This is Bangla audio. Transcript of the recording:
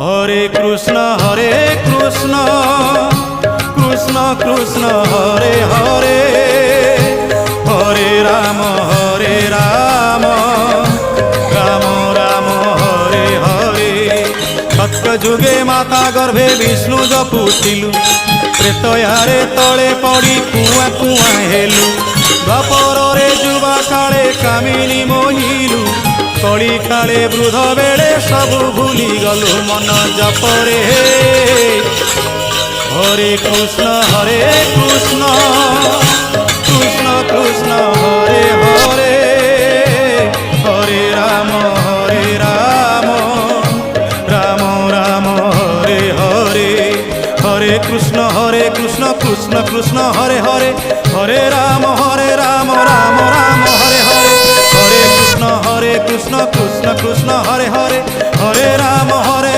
হরে কৃষ্ণ কৃষ্ণ কৃষ্ণ হরে হরে, হরে রাম রাম রাম হরে হরে। সত্য যুগে মাতা গর্ভে বিষ্ণু জপুଥିଲୁ, ତ୍ରେତୟାରେ ତଳେ ପଡ଼ି କୁଆଁ କୁଆଁ ହେଲୁ। ଦ୍ୱାପରରେ ଯୁବା କାଳେ କାମିନୀ ମୋହିଲୁ, କଳି କାଳେ ବୃଦ୍ଧ ବେଳେ ସବୁ ଭୁଲି ଗଲୁ ମନ ଜପରେ। হরে কৃষ্ণ কৃষ্ণ কৃষ্ণ হরে হরে, হরে রাম রাম রাম হরে হরে। হরে কৃষ্ণ কৃষ্ণ কৃষ্ণ হরে হরে, হরে রাম রাম রাম হরে হরে। হরে কৃষ্ণ কৃষ্ণ কৃষ্ণ হরে হরে, হরে রাম হরে